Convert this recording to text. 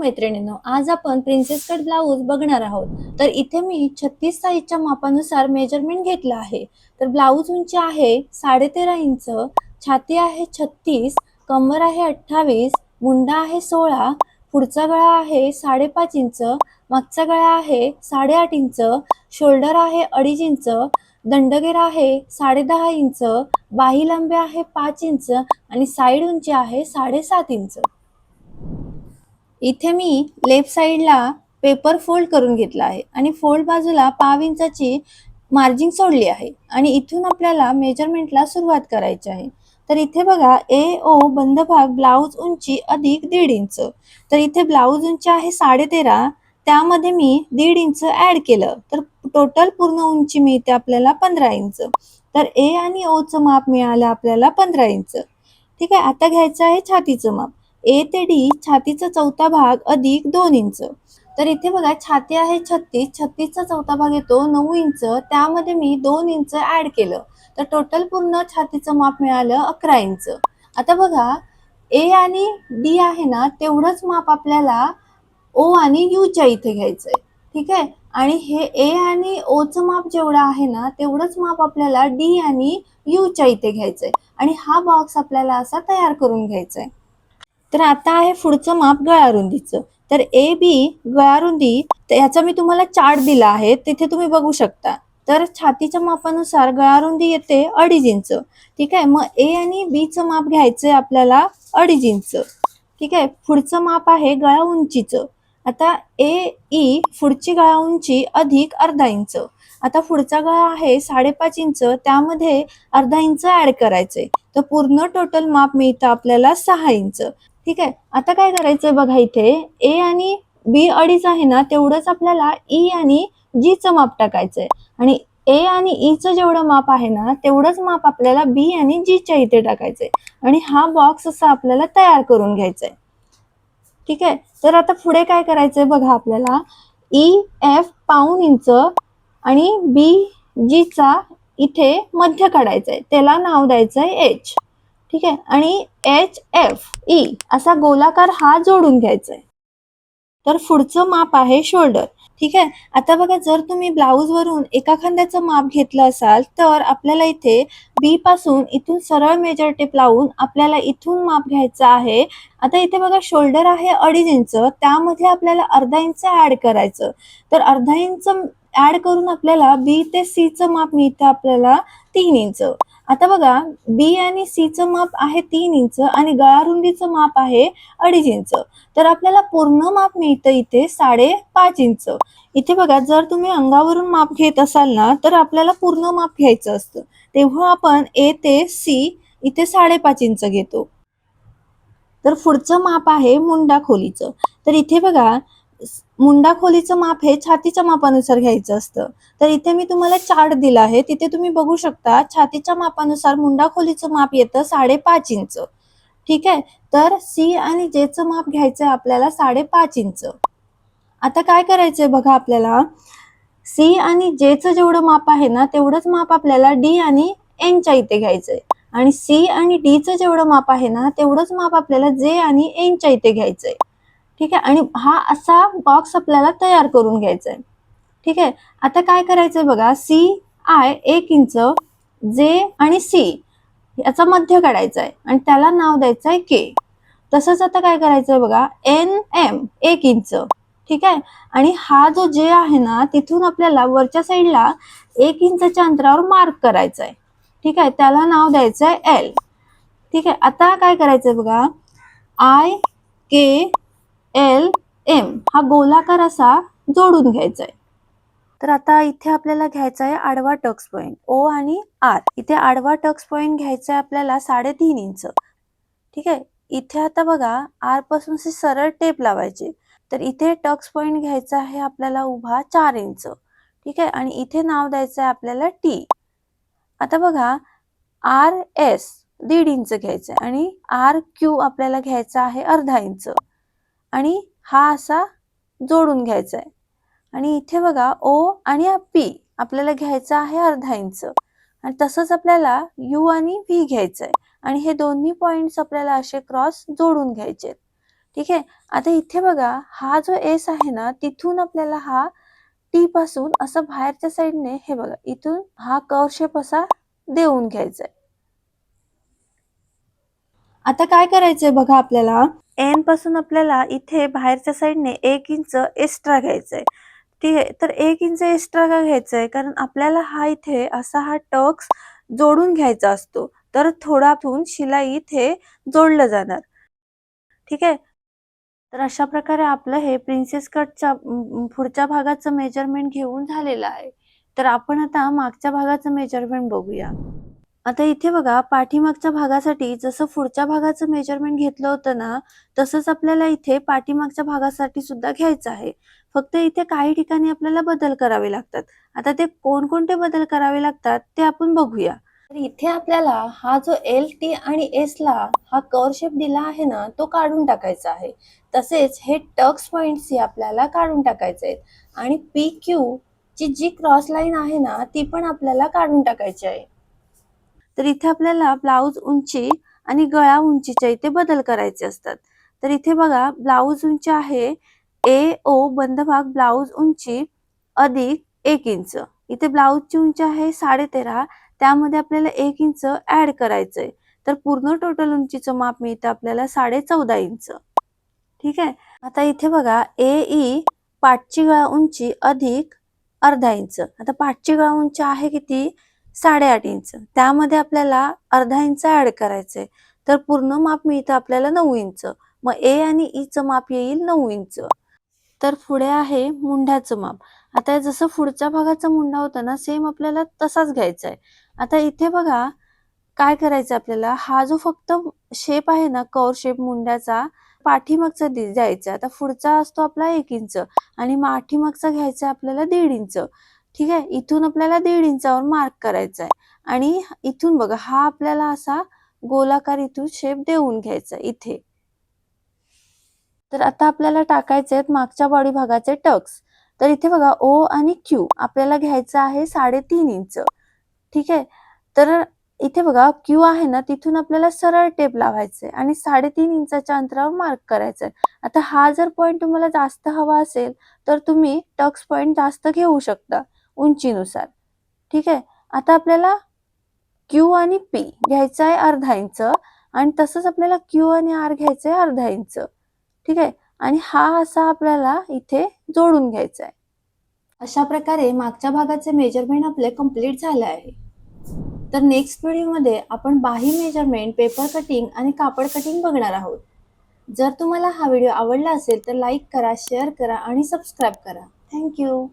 मैत्रिणींनो, आज आपण प्रिन्सेस कट ब्लाऊज बघणार आहोत. तर इथे मी 36 साईजच्या मापानुसार मेजरमेंट घेतलं आहे. तर ब्लाऊज उंची आहे 13.5 इंच, छाती आहे 36, कंबर आहे 28, मुंडा आहे 16, पुढचा गळा आहे 5.5 इंच, मागचा गळा आहे 8.5 इंच, शोल्डर आहे 2.5 इंच, दंडगेर आहे 10.5 इंच, बाही लांबी आहे 5 इंच आणि साईड उंची आहे 7.5 इंच. इथे मी लेफ्ट साईडला पेपर फोल्ड करून घेतला आहे आणि फोल्ड बाजूला 5 इंचाची मार्जिन सोडली आहे आणि इथून आपल्याला मेजरमेंटला सुरुवात करायची आहे. तर इथे बघा ए ओ बंद भाग ब्लाऊज उंची अधिक 1.5 इंच. तर इथे ब्लाऊज उंची आहे 13.5, त्यामध्ये मी 1.5 इंच ऍड केलं तर टोटल पूर्ण उंची मिळते आपल्याला 15 इंच. तर ए आणि ओ चं माप मिळालं आपल्याला 15 इंच. ठीक आहे, आता घ्यायचं आहे छातीचं माप. ए ते डी छातीचा चौथा भाग अधिक 2 इंच. तर इथे बघा छाती आहे 36, 36चा चौथा भाग येतो 9 इंच, त्यामध्ये मी 2 इंच ऍड केलं तर टोटल पूर्ण छातीचं माप मिळालं 11 इंच. आता बघा ए आणि डी आहे ना तेवढंच माप आपल्याला ओ आणि यू च्या इथे घ्यायचंय. ठीक आहे, आणि हे ए आणि ओ चं माप जेवढं आहे ना तेवढंच माप आपल्याला डी आणि यू च्या इथे घ्यायचंय आणि हा बॉक्स आपल्याला असा तयार करून घ्यायचा आहे. तर आता आहे पुढचं माप गळारुंदीचं. तर ए बी गळारुंदी याचा मी तुम्हाला चार्ट दिला आहे, तिथे तुम्ही बघू शकता. तर छातीच्या मापानुसार गळारुंदी येते 2.5 इंच. ठीक आहे, मग ए आणि बी चं माप घ्यायचंय आपल्याला 2.5 इंच. ठीक आहे, पुढचं माप आहे गळा उंचीचं. आता ए ई पुढची गळा उंची अधिक अर्धा इंच. आता पुढचा गळा आहे 5.5 इंच, त्यामध्ये अर्धा इंच ऍड करायचंय तर पूर्ण टोटल माप मिळतं आपल्याला 6 इंच. ठीक आहे, आता काय करायचंय बघा, इथे ए आणि बी 2.5 आहे ना तेवढंच आपल्याला ई आणि जी चं माप टाकायचंय आणि ए आणि ई चं जेवढं माप आहे ना तेवढंच माप आपल्याला बी आणि जी च्या इथे टाकायचंय आणि हा बॉक्स असा आपल्याला तयार करून घ्यायचा आहे. ठीक आहे, तर आता पुढे काय करायचंय बघा, आपल्याला ई एफ पाऊण इंच आणि बी जी चा इथे मध्य काढायचंय, त्याला नाव द्यायचंय एच. ठीक आहे, आणि एच एफ ई असा गोलाकार हा जोडून घ्यायचा आहे. तर पुढचं माप आहे शोल्डर. ठीक आहे, आता बघा जर तुम्ही ब्लाऊज वरून एका खांद्याचं माप घेतलं असाल तर आपल्याला इथे बी पासून इथून सरळ मेजर टेप लावून आपल्याला इथून माप घ्यायचं आहे. आता इथे बघा शोल्डर आहे 2.5 इंच, त्यामध्ये आपल्याला अर्धा इंच ऍड करायचं. तर अर्धा इंच ऍड करून आपल्याला बी ते सी चं माप मिळतं आपल्याला 3 इंच. आता बघा बी आणि सी चं माप आहे 3 इंच आणि गळारुंदीचं माप आहे 2.5 इंच. तर आपल्याला पूर्ण माप मिळतं इथे 5.5 इंच. इथे बघा जर तुम्ही अंगावरून माप घेत असाल ना तर आपल्याला पूर्ण माप घ्यायचं असतं, तेव्हा आपण ए ते सी इथे 5.5 इंच घेतो. तर पुढचं माप आहे मुंडा खोलीचं. तर इथे बघा मुंडा खोलीचं माप हे छातीच्या मापानुसार घ्यायचं असतं. तर इथे मी तुम्हाला चार्ट दिला आहे, तिथे तुम्ही बघू शकता छातीच्या मापानुसार मुंडा खोलीचं माप येतं 5.5 इंच. ठीक आहे, तर सी आणि जे चं माप घ्यायचंय आपल्याला 5.5 इंच. आता काय करायचंय बघा, आपल्याला सी आणि जे चं जेवढं माप आहे ना तेवढंच माप आपल्याला डी आणि एन च्या इथे घ्यायचंय आणि सी आणि डी चं जेवढं माप आहे ना तेवढंच माप आपल्याला जे आणि एन च्या इथे घ्यायचंय. ठीक आहे, आणि हा असा बॉक्स आपल्याला तयार करून घ्यायचा आहे. ठीक आहे, आता काय करायचंय बघा, सी आय 1 इंच, जे आणि सी याचा मध्य काढायचा आहे आणि त्याला नाव द्यायचं आहे के. तसंच आता काय करायचंय बघा, एन एम 1 इंच. ठीक आहे, आणि हा जो जे आहे ना तिथून आपल्याला वरच्या साईडला 1 इंचच्या अंतरावर मार्क करायचा आहे. ठीक आहे, त्याला नाव द्यायचं आहे एल. ठीक आहे, आता काय करायचंय बघा, आय के एल एम हा गोलाकार असा जोडून घ्यायचा आहे. तर आता इथे आपल्याला घ्यायचा आहे आडवा टक्स पॉइंट ओ आणि आर. इथे आडवा टक्स पॉइंट घ्यायचा आहे आपल्याला 3.5 इंच. ठीक आहे, इथे आता बघा आर पासून सरळ टेप लावायची. तर इथे टक्स पॉइंट घ्यायचा आहे आपल्याला उभा 4 इंच. ठीक आहे, आणि इथे नाव द्यायचं आहे आपल्याला टी. आता बघा आर एस 1.5 इंच घ्यायचं आणि आर क्यू आपल्याला घ्यायचा आहे अर्धा इंच आणि हा असा जोडून घ्यायचा आहे. आणि इथे बघा ओ आणि पी आपल्याला घ्यायचा आहे अर्धा इंच आणि तसंच आपल्याला यू आणि व्ही घ्यायचं आहे आणि हे दोन्ही पॉइंट्स आपल्याला असे क्रॉस जोडून घ्यायचे. ठीक आहे. आता इथे बघा हा जो एस आहे ना तिथून आपल्याला हा टी पासून असं बाहेरच्या साईडने हे बघा इथून हा कर्व शेप असा देऊन घ्यायचा आहे. आता काय करायचंय बघा आपल्याला एन पासून आपल्याला इथे बाहेरच्या साईडने 1 इंच एक्स्ट्रा घ्यायचंय. ठीक आहे. तर 1 इंच एक्स्ट्रा का घ्यायचंय कारण आपल्याला हा इथे असा हा टक्स जोडून घ्यायचा असतो. तर थोडा आतून शिलाई इथे जोडलं जाणार. ठीक आहे. तर अशा प्रकारे आपलं हे प्रिन्सेस कटच्या पुढच्या भागाचं मेजरमेंट घेऊन झालेलं आहे. तर आपण आता मागच्या भागाचं मेजरमेंट बघूया. आता इथे बघा पाठीमागच्या भागासाठी जसं पुढच्या भागाचं मेजरमेंट घेतलं होतं ना, तसंच आपल्याला इथे पाठीमागच्या भागासाठी सुद्धा घ्यायचं आहे. फक्त इथे काही ठिकाणी आपल्याला बदल करावे लागतात. आता ते कोणकोणते बदल करावे लागतात ते आपण बघूया. तर इथे आपल्याला हा जो एल, टी आणि एस ला हा कर्व शेप दिला आहे ना, तो काढून टाकायचा आहे. तसेच हे टक्स पॉइंट्स आपल्याला काढून टाकायचे आहेत आणि पी, क्यू ची जी क्रॉस लाईन आहे ना, ती पण आपल्याला काढून टाकायची आहे. तर इथे आपल्याला ब्लाऊज उंची आणि गळा उंचीच्या इथे बदल करायचे असतात. तर इथे बघा ब्लाऊज उंची आहे AO बंधभाग ब्लाऊज उंची अधिक 1 इंच. इथे ब्लाऊजची उंची आहे 13.5 त्यामध्ये आपल्याला 1 इंच ऍड करायचंय. तर पूर्ण टोटल उंचीचं माप मिळतं आपल्याला 14.5 इंच. ठीक आहे. आता इथे बघा AE पाठची गळा उंची अधिक अर्धा इंच. आता पाठची गळा उंची आहे किती 8.5 इंच. त्यामध्ये आपल्याला अर्धा इंच ऍड करायचंय. तर पूर्ण माप मिळतं आपल्याला 9 इंच. मग ए आणि ई चं माप येईल 9 इंच. तर पुढे आहे मुंढ्याचं माप. आता जसं पुढच्या भागाचा मुंढा होता ना सेम आपल्याला तसाच घ्यायचा आहे. आता इथे बघा काय करायचं आपल्याला हा जो फक्त शेप आहे ना कर्व शेप मुंड्याचा पाठीमागचा द्यायचा. आता पुढचा असतो आपला 1 इंच आणि पाठीमागचा घ्यायचा आपल्याला 1.5 इंच. ठीक आहे. इथून आपल्याला 1.5 इंचावर मार्क करायचा आहे आणि इथून बघा हा आपल्याला असा गोलाकार इथून शेप देऊन घ्यायचा इथे. तर आता आपल्याला टाकायचे आहेत मागच्या बॉडी भागाचे टक्स. तर इथे बघा ओ आणि क्यू आपल्याला घ्यायचं आहे 3.5 इंच. ठीक आहे. तर इथे बघा क्यू आहे ना तिथून आपल्याला सरळ टेप लावायचे आणि 3.5 इंचाच्या अंतरावर मार्क करायचंय. आता हा जर पॉइंट तुम्हाला जास्त हवा असेल तर तुम्ही टक्स पॉइंट जास्त घेऊ शकता उंचीनुसार. ठीक आहे. आता आपल्याला क्यू आणि पी घ्यायचा आहे अर्धा इंच आणि तसंच आपल्याला क्यू आणि आर घ्यायचं आहे अर्धा इंच. ठीक आहे. आणि हा असा आपल्याला इथे जोडून घ्यायचा आहे. अशा प्रकारे मागच्या भागाचे मेजरमेंट आपले कंप्लीट झाले आहे. तर नेक्स्ट व्हिडिओमध्ये आपण बाही मेजरमेंट, पेपर कटिंग आणि कापड कटिंग बघणार आहोत. जर तुम्हाला हा व्हिडिओ आवडला असेल तर लाईक करा, शेअर करा आणि सबस्क्राईब करा. थँक्यू.